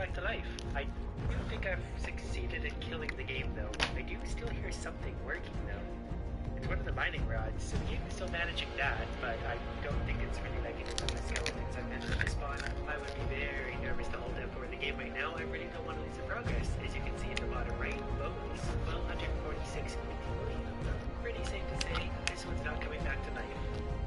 back to life. I don't think I've succeeded in killing the game though. I do still hear something working though. It's one of the mining rods, so the game is still managing that, but I don't think it's really negative on the skeletons I managed to spawn. I would be very nervous to hold out for the game right now. I really don't want to lose the progress. As you can see in the bottom right, bones, 146 million of them. Pretty safe to say, this one's not coming back to life.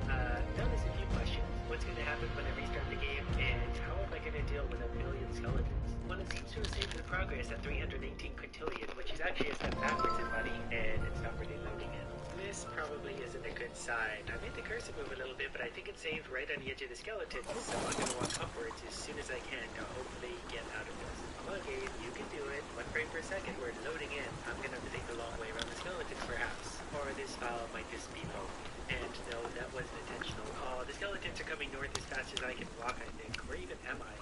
Now there's a few questions. What's going to happen when I restart the game, and how am I going to deal with a million skeletons? Well, it seems to have saved the progress at 318 quintillion, which is actually a step backwards in money, and it's not really loading in. This probably isn't a good sign. I made the cursor move a little bit, but I think it saved right on the edge of the skeletons, so I'm going to walk upwards as soon as I can to hopefully get out of this. Come on, game, you can do it. 1 frame per second, we're loading in. I'm going to have to take the long way around the skeletons, perhaps. Or this file might just be broken. And no, that wasn't intentional. Oh, the skeletons are coming north as fast as I can walk, I think. Where even am I?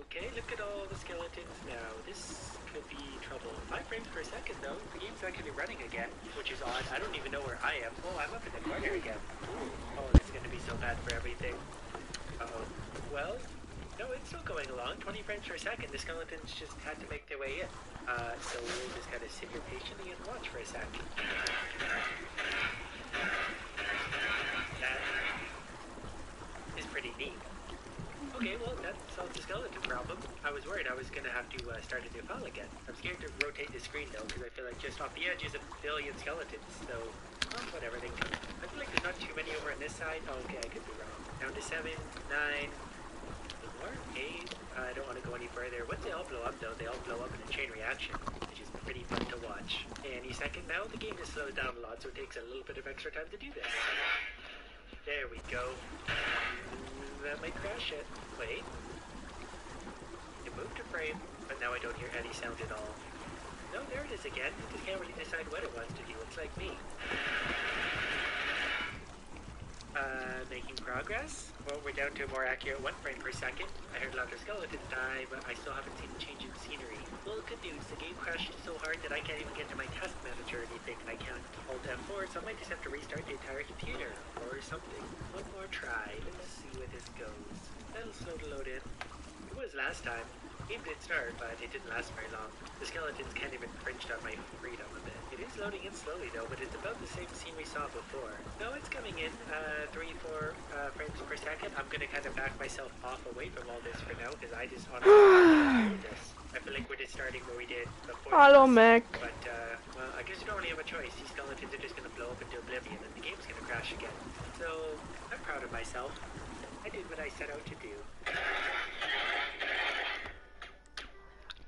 Okay, look at all the skeletons now. This could be trouble. 5 frames per second, though. The game's actually running again, which is odd. I don't even know where I am. Oh, I'm up in the corner again. Oh, this is going to be so bad for everything. Uh-oh. Well, no, it's still going along. 20 frames per second. The skeletons just had to make their way in. So we'll just kind of sit here patiently and watch for a sec. That is pretty neat. Okay, well, that solves the skeleton problem. I was worried I was going to have to start a new file again. I'm scared to rotate the screen, though, because I feel like just off the edge is a billion skeletons, so, well, whatever, they come. I feel like there's not too many over on this side. Oh, okay, I could be wrong. Down to 7, 9, more, 8. I don't want to go any further. Once they all blow up, though, they all blow up in a chain reaction, which is pretty fun to watch. Any second now, the game just slows down a lot, so it takes a little bit of extra time to do this. There we go. That might crash it. Wait. It moved a frame, but now I don't hear any sound at all. No, there it is again. It just can't really decide what it wants to do. It's like me. Making progress? Well, we're down to a more accurate 1 frame per second. I heard a lot of skeletons die, but I still haven't seen a change in scenery. Well, good news, the game crashed so hard that I can't even get to my task manager or anything. I can't hold F4, so I might just have to restart the entire computer, or something. One more try. Let's see where this goes. That'll slow to load in. It was last time. The game did start, but it didn't last very long. The skeletons can't even infringed on my freedom a bit. It is loading in slowly though, but it's about the same scene we saw before. No, it's coming in 3-4 frames per second. I'm gonna kind of back myself off away from all this for now, because I just honestly can't do this. I feel like we're just starting where we did before. Hello, Mac. But, well, I guess you don't really have a choice. These skeletons are just gonna blow up into oblivion, and the game's gonna crash again. So, I'm proud of myself. I did what I set out to do.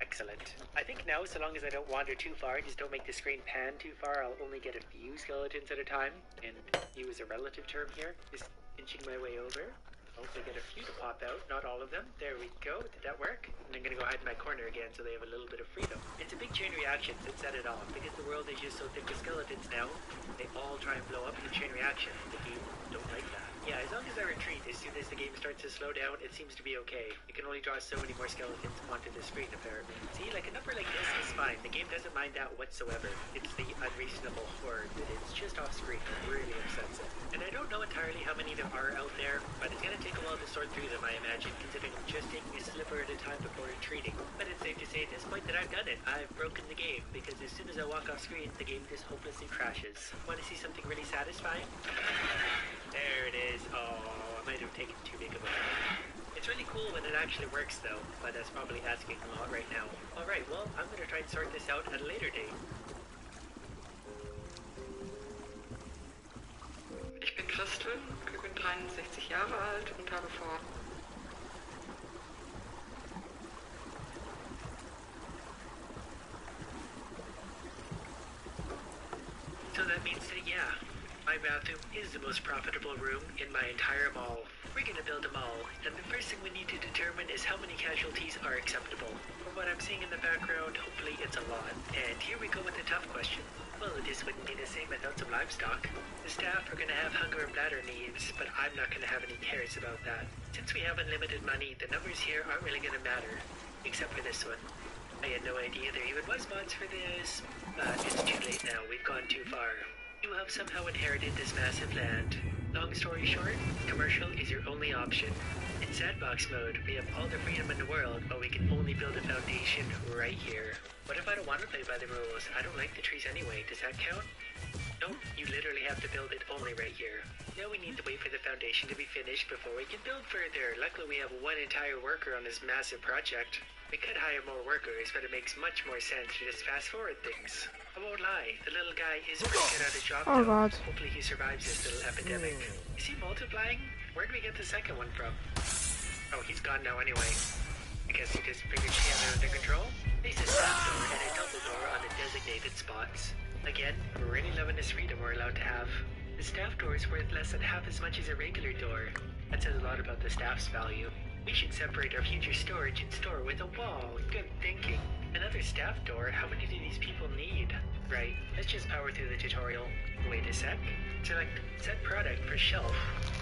Excellent. I think now, so long as I don't wander too far, just don't make the screen pan too far, I'll only get a few skeletons at a time. And use a relative term here. Just inching my way over. Hopefully get a few to pop out, not all of them. There we go. Did that work? And I'm gonna go hide in my corner again so they have a little bit of freedom. It's a big chain reaction that set it off, because the world is just so thick with skeletons now. They all try and blow up in a chain reaction. The game don't like that. Yeah, as long as I retreat as soon as the game starts to slow down, it seems to be okay. You can only draw so many more skeletons onto the screen, apparently. See, like a number like this is fine. The game doesn't mind that whatsoever. It's the unreasonable horde that it's just off screen that really upsets it. And I don't know entirely how many there are out there, but it's gonna take a while to sort through them, I imagine, considering I'm just taking a sliver at a time before retreating. But it's safe to say at this point that I've done it. I've broken the game, because as soon as I walk off screen, the game just hopelessly crashes. Want to see something really satisfying? There it is. Oh, I might have taken too big of a It's really cool when it actually works though, but that's probably asking a lot right now. Alright, well, I'm gonna try and sort this out at a later date. Ich bin Christel, ich bin 63 Jahre alt und habe vor... So that means that, yeah, my bathroom is the most profitable room in my entire mall. We're gonna build a mall, and the first thing we need to determine is how many casualties are acceptable. From what I'm seeing in the background, hopefully it's a lot. And here we go with the tough question. Well, this wouldn't be the same without some livestock. The staff are gonna have hunger and bladder needs, but I'm not gonna have any cares about that. Since we have unlimited money, the numbers here aren't really gonna matter. Except for this one. I had no idea there even was mods for this, but it's too late now, we've gone too far. You have somehow inherited this massive land. Long story short, commercial is your only option. In sandbox mode, we have all the freedom in the world, but we can only build a foundation right here. What if I don't want to play by the rules? I don't like the trees anyway. Does that count? Nope, you literally have to build it only right here. Now we need to wait for the foundation to be finished before we can build further. Luckily we have one entire worker on this massive project. We could hire more workers, but it makes much more sense to just fast forward things. I won't lie, the little guy is pretty good at his job though. God. Hopefully he survives this little epidemic. Is he multiplying? Where did we get the second one from? Oh, he's gone now anyway. I guess he just figured she had it under control. Place a staff door and a double door on the designated spots. Again, we're really loving this freedom we're allowed to have. The staff door is worth less than half as much as a regular door. That says a lot about the staff's value. We should separate our future storage and store with a wall. Good thinking. Another staff door? How many do these people need? Right, let's just power through the tutorial. Wait a sec. Select set product for shelf.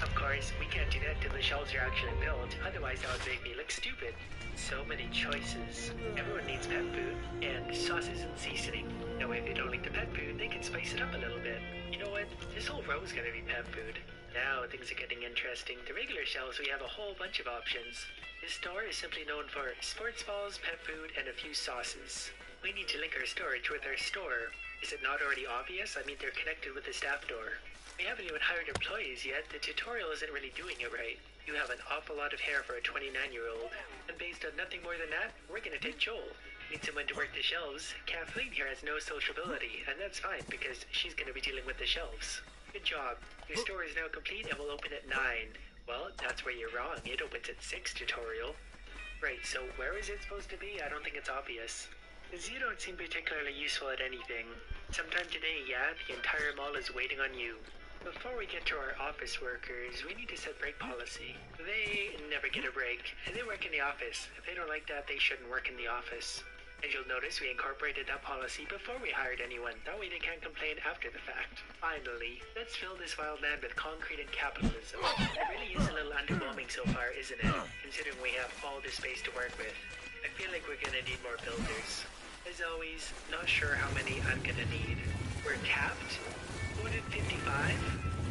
Of course, we can't do that till the shelves are actually built, otherwise that would make me look stupid. So many choices. Everyone needs pet food, and sauces and seasoning. That way if they don't like the pet food, they can spice it up a little bit. You know what? This whole row is gonna be pet food. Now things are getting interesting. The regular shelves, we have a whole bunch of options. This store is simply known for sports balls, pet food, and a few sauces. We need to link our storage with our store. Is it not already obvious? I mean, they're connected with the staff door. We haven't even hired employees yet. The tutorial isn't really doing it right. You have an awful lot of hair for a 29-year-old. And based on nothing more than that, we're gonna take Joel. Need someone to work the shelves. Kathleen here has no sociability, and that's fine because she's gonna be dealing with the shelves. Good job. Your store is now complete and will open at 9. Well, that's where you're wrong. It opens at 6 tutorial. Right, so where is it supposed to be? I don't think it's obvious. You don't seem particularly useful at anything. Sometime today, yeah, the entire mall is waiting on you. Before we get to our office workers, we need to set break policy. They never get a break, and they work in the office. If they don't like that, they shouldn't work in the office. And you'll notice we incorporated that policy before we hired anyone. That way they can't complain after the fact. Finally, let's fill this wild land with concrete and capitalism. It really is a little underwhelming so far, isn't it? Considering we have all this space to work with. I feel like we're gonna need more builders. As always, not sure how many I'm gonna need. We're capped? 255?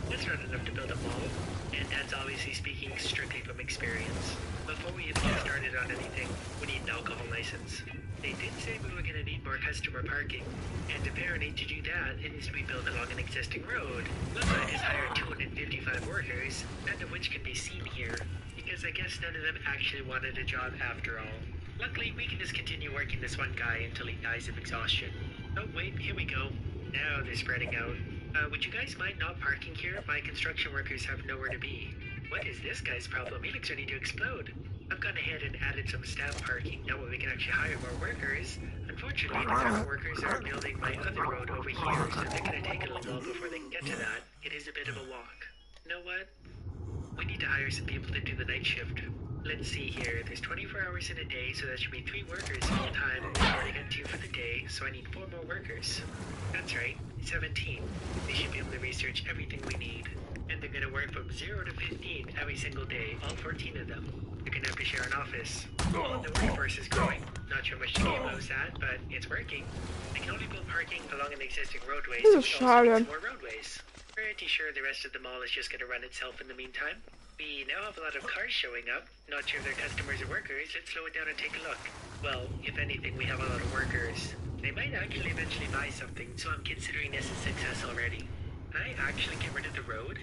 That's not enough to build a mall. And that's obviously speaking strictly from experience. Before we even get started on anything, we need an alcohol license. They did say we were gonna need more customer parking. And apparently to do that, it needs to be built along an existing road. Looks like it's hired 255 workers, none of which can be seen here. Because I guess none of them actually wanted a job after all. Luckily, we can just continue working this one guy until he dies of exhaustion. Oh wait, here we go. Now they're spreading out. Would you guys mind not parking here? My construction workers have nowhere to be. What is this guy's problem? He looks ready to explode. I've gone ahead and added some staff parking. That way we can actually hire more workers. Unfortunately, the staff workers are building my other road over here, so they're gonna take a little while before they can get to that. It is a bit of a walk. You know what? We need to hire some people to do the night shift. Let's see here. There's 24 hours in a day, so that should be 3 workers full time. We've already got 2 for the day, so I need 4 more workers. That's right, 17. They should be able to research everything we need. And they're gonna work from 0 to 15 every single day, all 14 of them. They're gonna have to share an office. Well, the workforce is growing. Not sure much to game knows that, but it's working. They can only build parking along an existing roadway, so we also need more roadways. Pretty sure the rest of the mall is just gonna run itself in the meantime. We now have a lot of cars showing up. Not sure if they're customers or workers. Let's slow it down and take a look. Well, if anything, we have a lot of workers. They might actually eventually buy something, so I'm considering this a success already. Can I actually get rid of the road?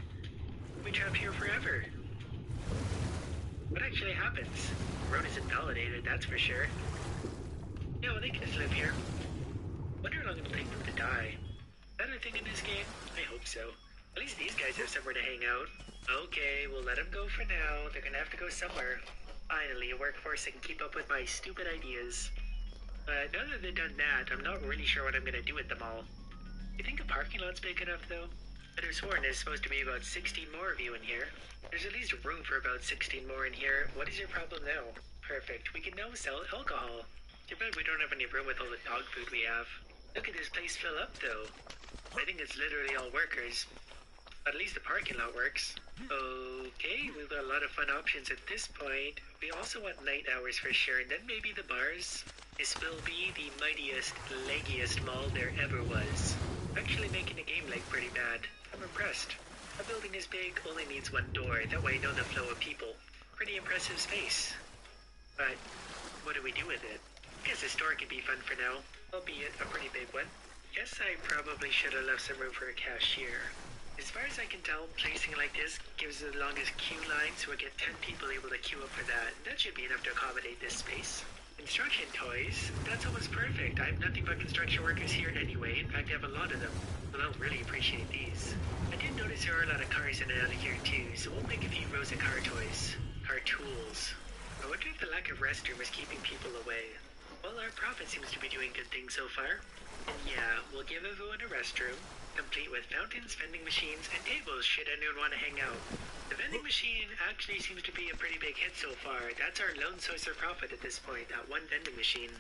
We'll be trapped here forever. What actually happens? The road isn't validated, that's for sure. No, they can just live here. Wonder how long it'll take them to die. Is that a thing in this game? I hope so. At least these guys have somewhere to hang out. Okay, we'll let them go for now. They're gonna have to go somewhere. Finally, a workforce that can keep up with my stupid ideas. But now that they've done that, I'm not really sure what I'm gonna do with them all. You think a parking lot's big enough, though? I'd have sworn there's supposed to be about 16 more of you in here. There's at least room for about 16 more in here. What is your problem now? Perfect. We can now sell alcohol. Too bad we don't have any room with all the dog food we have. Look at this place fill up, though. I think it's literally all workers. At least the parking lot works. Okay, we've got a lot of fun options at this point. We also want night hours for sure, and then maybe the bars. This will be the mightiest, leggiest mall there ever was. Actually making a game leg pretty bad. I'm impressed. A building this big only needs 1 door, that way I know the flow of people. pretty impressive space. But what do we do with it? Guess the store can be fun for now, albeit a pretty big one. Guess I probably should have left some room for a cashier. As far as I can tell, placing like this gives the longest queue line, so I get 10 people able to queue up for that. That should be enough to accommodate this space. Construction toys? That's almost perfect. I have nothing but construction workers here anyway. In fact, I have a lot of them. So they'll really appreciate these. I did notice there are a lot of cars in and out of here too, so we'll make a few rows of car toys. Car tools. I wonder if the lack of restroom is keeping people away. Well, our profit seems to be doing good things so far. And yeah, we'll give everyone a restroom, complete with fountains, vending machines, and tables should anyone want to hang out. The vending machine actually seems to be a pretty big hit so far. That's our lone source of profit at this point, that one vending machine.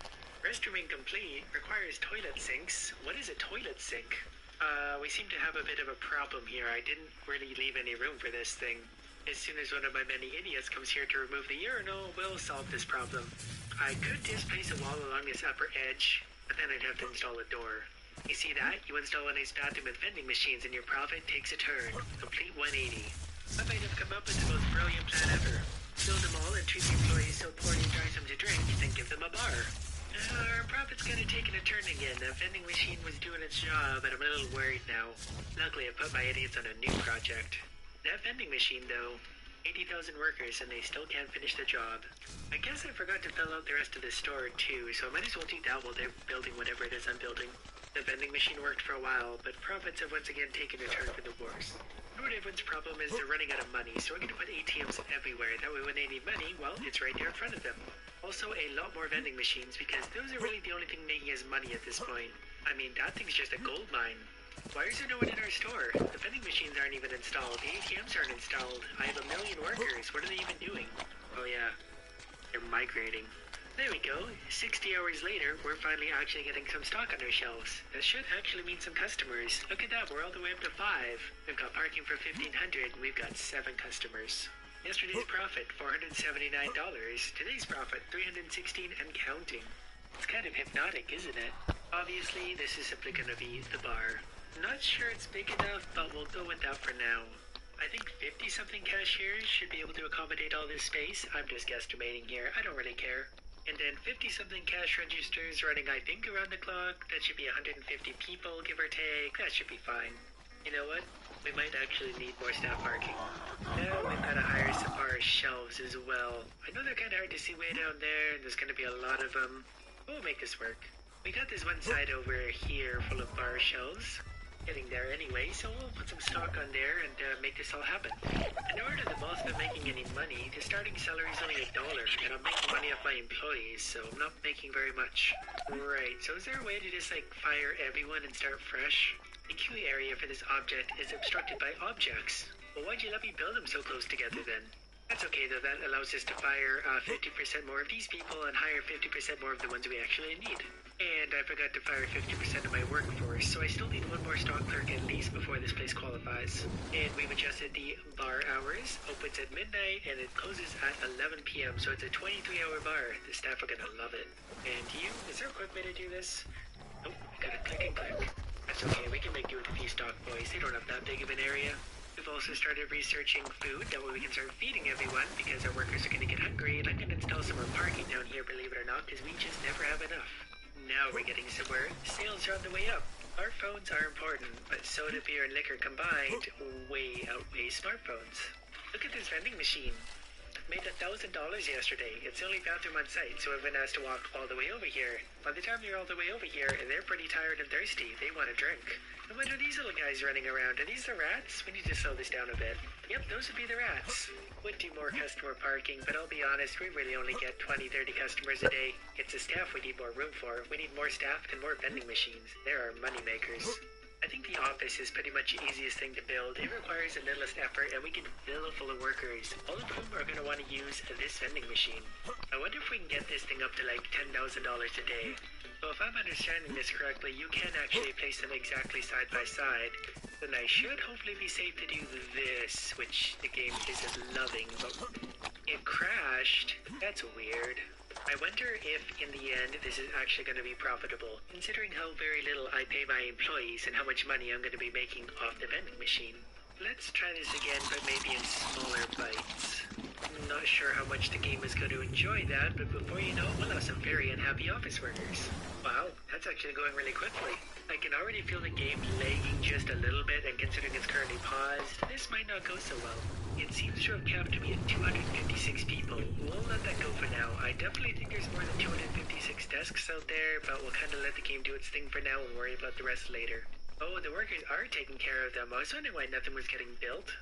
Restroom incomplete requires toilet sinks. What is a toilet sink? We seem to have a bit of a problem here. I didn't really leave any room for this thing. As soon as one of my many idiots comes here to remove the urinal, we'll solve this problem. I could just place a wall along this upper edge, but then I'd have to install a door. You see that? You install a nice bathroom with vending machines and your profit takes a turn. Complete 180. I might have come up with the most brilliant plan ever. Build them all and treat the employees so poorly drives them to drink, then give them a bar. Our profit's kind of taken a turn again. The vending machine was doing its job, and I'm a little worried now. Luckily, I put my idiots on a new project. That vending machine, though, 80,000 workers, and they still can't finish the job. I guess I forgot to fill out the rest of the store, too, so I might as well do that while they're building whatever it is I'm building. The vending machine worked for a while, but profits have once again taken a turn for the worse. You know what everyone's problem is? They're running out of money, so we're going to put ATMs everywhere. That way when they need money, well, it's right there in front of them. Also, a lot more vending machines, because those are really the only thing making us money at this point. I mean, that thing's just a gold mine. Why is there no one in our store? The vending machines aren't even installed. The ATMs aren't installed. I have 1 million workers. What are they even doing? Oh yeah, they're migrating. There we go. 60 hours later, we're finally actually getting some stock on our shelves. That should actually mean some customers. Look at that, we're all the way up to 5. We've got parking for $1,500, and we've got 7 customers. Yesterday's profit, $479. Today's profit, $316 and counting. It's kind of hypnotic, isn't it? Obviously, this is simply gonna be the bar. Not sure it's big enough, but we'll go with that for now. I think 50-something cashiers should be able to accommodate all this space. I'm just guesstimating here, I don't really care. And then 50-something cash registers running, I think, around the clock. That should be 150 people, give or take. That should be fine. You know what? We might actually need more staff parking. Now we've got to hire some bar shelves as well. I know they're kind of hard to see way down there, and there's going to be a lot of them. We'll make this work. We got this one side over here full of bar shelves. Getting there anyway, so we'll put some stock on there and make this all happen. In order to both be making any money, the starting salary is only $1, and I'm making money off my employees, so I'm not making very much. Right, so is there a way to just like fire everyone and start fresh? The queue area for this object is obstructed by objects. Well, why'd you let me build them so close together then? That's okay though, that allows us to fire 50% more of these people and hire 50% more of the ones we actually need. And I forgot to fire 50% of my workforce, so I still need one more stock clerk at least before this place qualifies. And we've adjusted the bar hours, opens at midnight and it closes at 11 p.m. so it's a 23-hour bar. The staff are gonna love it. And is there a quick way to do this? Nope, gotta click and click. That's okay, we can make do with a few stock boys, they don't have that big of an area. We've also started researching food, that way we can start feeding everyone, because our workers are going to get hungry, and I'm going to install some more parking down here, believe it or not, because we just never have enough. Now we're getting somewhere. Sales are on the way up. Our phones are important, but soda, beer, and liquor combined way outweigh smartphones. Look at this vending machine. Made $1,000 yesterday. It's the only bathroom on site, so everyone has to walk all the way over here. By the time you're all the way over here, they're pretty tired and thirsty. They want a drink. And what are these little guys running around? Are these the rats? We need to slow this down a bit. Yep, those would be the rats. Would do more customer parking, but I'll be honest, we really only get 20, 30 customers a day. It's the staff we need more room for. We need more staff and more vending machines. There are money makers. I think the office is pretty much the easiest thing to build. It requires the littlest effort, and we can fill it full of workers, all of whom are going to want to use this vending machine. I wonder if we can get this thing up to like $10,000 a day. So if I'm understanding this correctly, you can actually place them exactly side by side. Then I should hopefully be safe to do this, which the game isn't loving, but it crashed. That's weird. I wonder if, in the end, this is actually going to be profitable, considering how very little I pay my employees and how much money I'm going to be making off the vending machine. Let's try this again, but maybe in smaller bites. I'm not sure sure how much the game is going to enjoy that, but before you know it, we'll have some very unhappy office workers. Wow, that's actually going really quickly. I can already feel the game lagging just a little bit, and considering it's currently paused, this might not go so well. It seems to have capped me at 256 people. We'll let that go for now. I definitely think there's more than 256 desks out there, but we'll kind of let the game do its thing for now and worry about the rest later. Oh, the workers are taking care of them. I was wondering why nothing was getting built.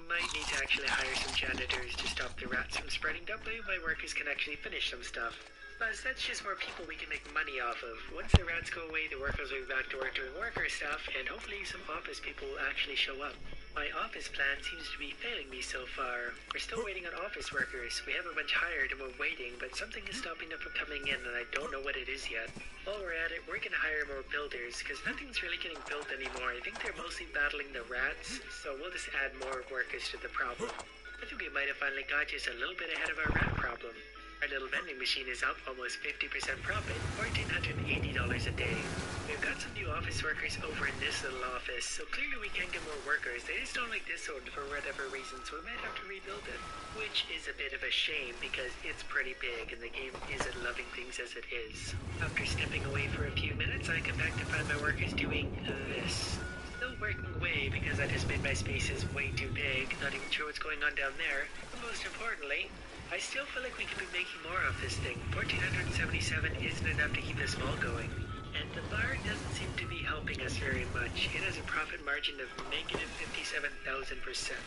Might need to actually hire some janitors to stop the rats from spreading. That way my workers can actually finish some stuff. Plus, that's just more people we can make money off of. Once the rats go away, the workers will be back to work doing worker stuff, and hopefully some office people will actually show up. My office plan seems to be failing me so far. We're still waiting on office workers. We have a bunch hired and we're waiting, but something is stopping them from coming in and I don't know what it is yet. While we're at it, we're gonna hire more builders, because nothing's really getting built anymore. I think they're mostly battling the rats, so we'll just add more workers to the problem. I think we might have finally got just a little bit ahead of our rat problem. Our little vending machine is up almost 50% profit, $1,480 a day. We've got some new office workers over in this little office, so clearly we can get more workers. They just don't like this one for whatever reason, so we might have to rebuild it. Which is a bit of a shame because it's pretty big and the game isn't loving things as it is. After stepping away for a few minutes, I come back to find my workers doing this. Still working away because I just made my spaces way too big, not even sure what's going on down there. But most importantly, I still feel like we could be making more of this thing. 1,477 isn't enough to keep this mall going. And the bar doesn't seem to be helping us very much. It has a profit margin of negative 57,000%.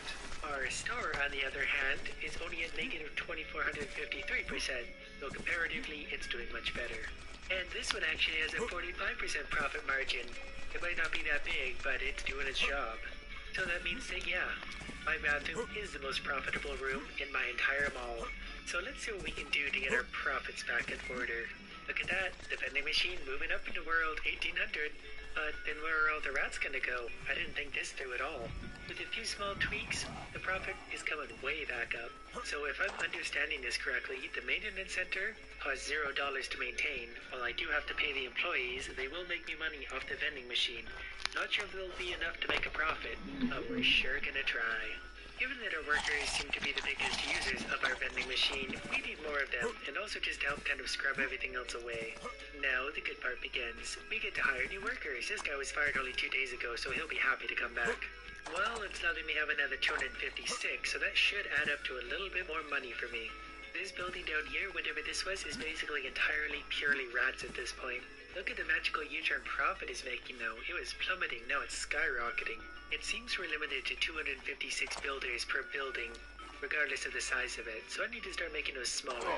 Our store, on the other hand, is only at negative 2,453%, so comparatively it's doing much better. And this one actually has a 45% profit margin. It might not be that big, but it's doing its job. So that means that, yeah, my bathroom is the most profitable room in my entire mall. So let's see what we can do to get our profits back in order. Look at that, the vending machine moving up into world 1800. But then where are all the rats gonna go? I didn't think this through at all. With a few small tweaks, the profit is coming way back up. So if I'm understanding this correctly, the maintenance center costs $0 to maintain. While I do have to pay the employees, they will make me money off the vending machine. Not sure if it'll be enough to make a profit, but we're sure gonna try. Given that our workers seem to be the biggest users of our vending machine, we need more of them, and also just to help kind of scrub everything else away. Now the good part begins. We get to hire new workers. This guy was fired only 2 days ago, so he'll be happy to come back. Well, it's letting me have another 256, so that should add up to a little bit more money for me. This building down here, whatever this was, is basically entirely purely rats at this point. Look at the magical U-turn profit is making though. It was plummeting, now it's skyrocketing. It seems we're limited to 256 builders per building, regardless of the size of it, so I need to start making those smaller.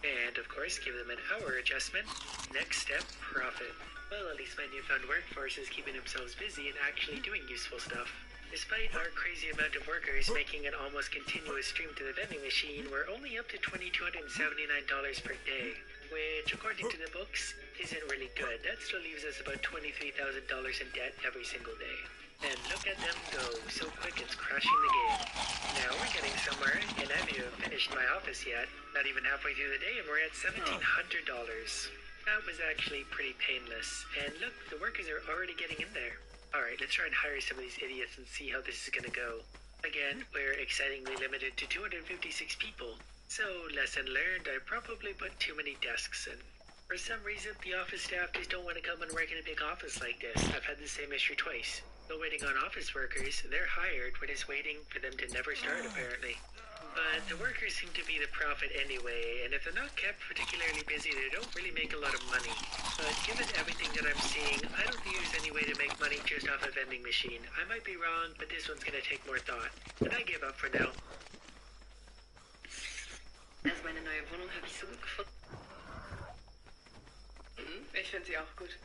And of course, give them an hour adjustment. Next step, profit. Well, at least my newfound workforce is keeping themselves busy and actually doing useful stuff. Despite our crazy amount of workers making an almost continuous stream to the vending machine, we're only up to $2,279 per day, which, according to the books, isn't really good. That still leaves us about $23,000 in debt every single day. And look at them go, so quick it's crashing the game. Now we're getting somewhere, and I haven't even finished my office yet. Not even halfway through the day, and we're at $1,700. That was actually pretty painless. And look, the workers are already getting in there. Alright, let's try and hire some of these idiots and see how this is gonna go. Again, we're excitingly limited to 256 people. So, lesson learned, I probably put too many desks in. For some reason, the office staff just don't want to come and work in a big office like this. I've had the same issue twice. Still waiting on office workers. They're hired, we're just waiting for them to never start, apparently. But the workers seem to be the profit anyway, and if they're not kept particularly busy, they don't really make a lot of money. But given everything that I'm seeing, I don't think there's any way to make money just off a vending machine. I might be wrong, but this one's gonna take more thought. And I give up for now. Also meine neue Wohnung habe ich so gut gefunden. Ich finde sie auch gut.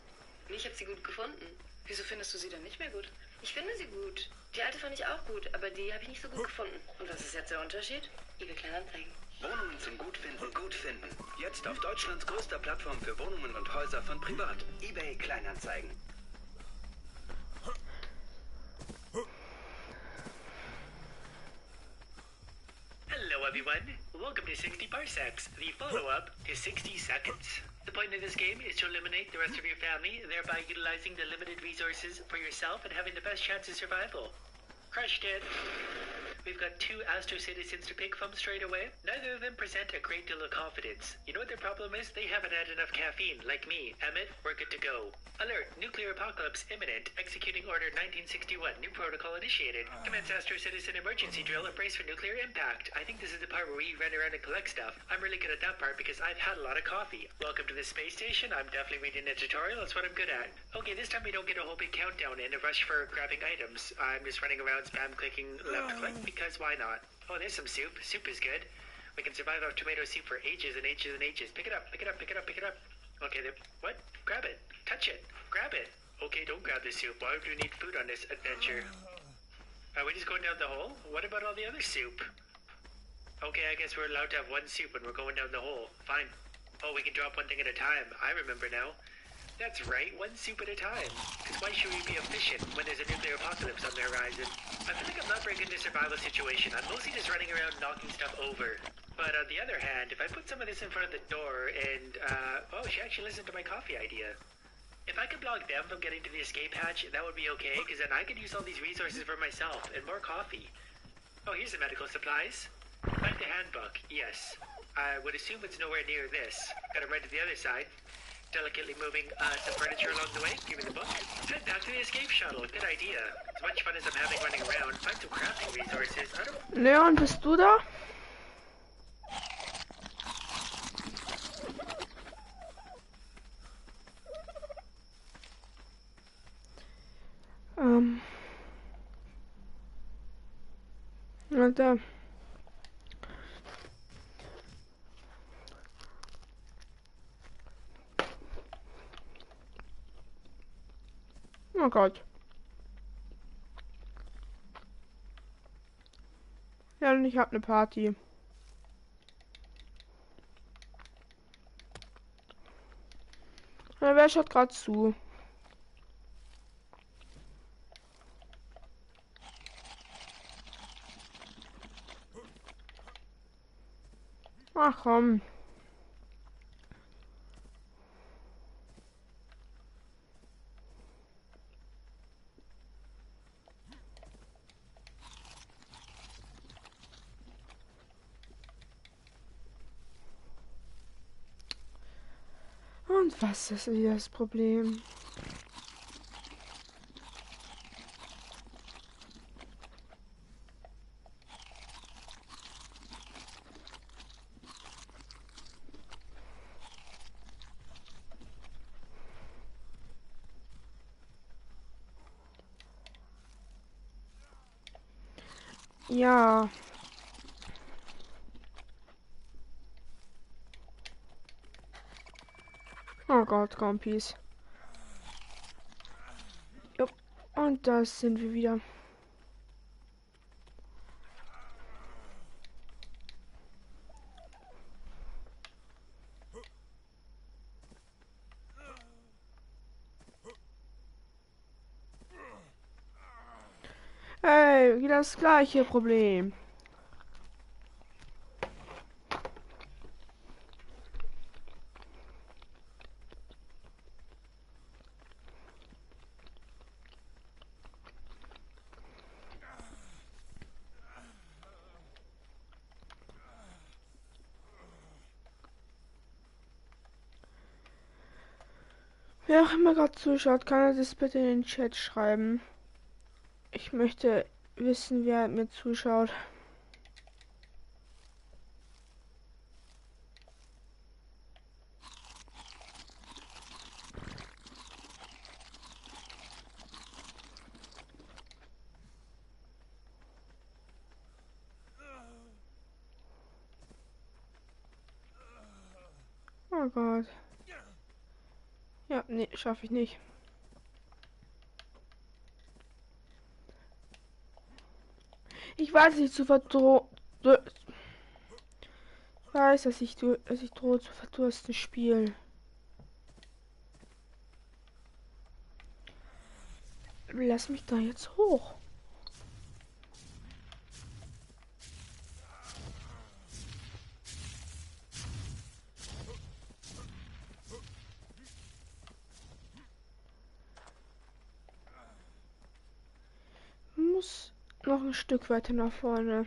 Ich habe sie gut gefunden. Wieso findest du sie dann nicht mehr gut? Ich finde sie gut. Die alte fand ich auch gut, aber die habe ich nicht so gut gefunden. Und was ist jetzt der Unterschied? eBay Kleinanzeigen. Wohnungen zum Gutfinden, gut finden. Jetzt auf Deutschlands größter Plattform für Wohnungen und Häuser von privat. eBay Kleinanzeigen. Hello everyone, welcome to 60 Parsecs, the follow-up to 60 Seconds. The point of this game is to eliminate the rest of your family, thereby utilizing the limited resources for yourself and having the best chance of survival. Crushed it! We've got 2 Astro citizens to pick from straight away. Neither of them present a great deal of confidence. You know what their problem is? They haven't had enough caffeine, like me. Emmett, we're good to go. Alert, nuclear apocalypse imminent. Executing order 1961. New protocol initiated. Commence Astro citizen emergency drill and brace for nuclear impact. I think this is the part where we run around and collect stuff. I'm really good at that part because I've had a lot of coffee. Welcome to the space station. I'm definitely reading a tutorial. That's what I'm good at. Okay, this time we don't get a whole big countdown and a rush for grabbing items. I'm just running around spam clicking left click because why not? Oh, there's some soup. Soup is good. We can survive off tomato soup for ages and ages and ages. Pick it up, pick it up, pick it up, pick it up. Okay, there. What? Grab it. Touch it. Grab it. Okay, don't grab the soup. Why would we need food on this adventure? Are we just going down the hole? What about all the other soup? Okay, I guess we're allowed to have one soup when we're going down the hole. Fine. Oh, we can drop one thing at a time. I remember now. That's right, one soup at a time. Because why should we be efficient when there's a nuclear apocalypse on the horizon? I feel like I'm not very good in this survival situation. I'm mostly just running around knocking stuff over. But on the other hand, if I put some of this in front of the door and, oh, she actually listened to my coffee idea. If I could block them from getting to the escape hatch, that would be okay, because then I could use all these resources for myself and more coffee. Oh, here's the medical supplies. Find the handbook, yes. I would assume it's nowhere near this. Gotta run to the other side. Delicately moving some furniture along the way. Give me the book. Head back to the escape shuttle. Good idea. As much fun as I'm having running around, find some crafting resources. I don't... Leon, bist du da? Warte. Oh Gott. Ja, und ich hab eine Party. Na, wer schaut gerade zu? Ach komm. Und was ist hier das Problem? Ja. Oh Gott, Kompis. Jupp. Und da sind wir wieder. Hey, wieder das gleiche Problem. Wer auch immer gerade zuschaut, kann er das bitte in den Chat schreiben. Ich möchte wissen, wer mir zuschaut. Oh Gott. Ja, nee, schaffe ich nicht. Ich weiß nicht zu verdrohen. Ich weiß, dass ich drohe zu verdursten. Spiel. Lass mich da jetzt hoch. Muss Noch ein Stück weiter nach vorne.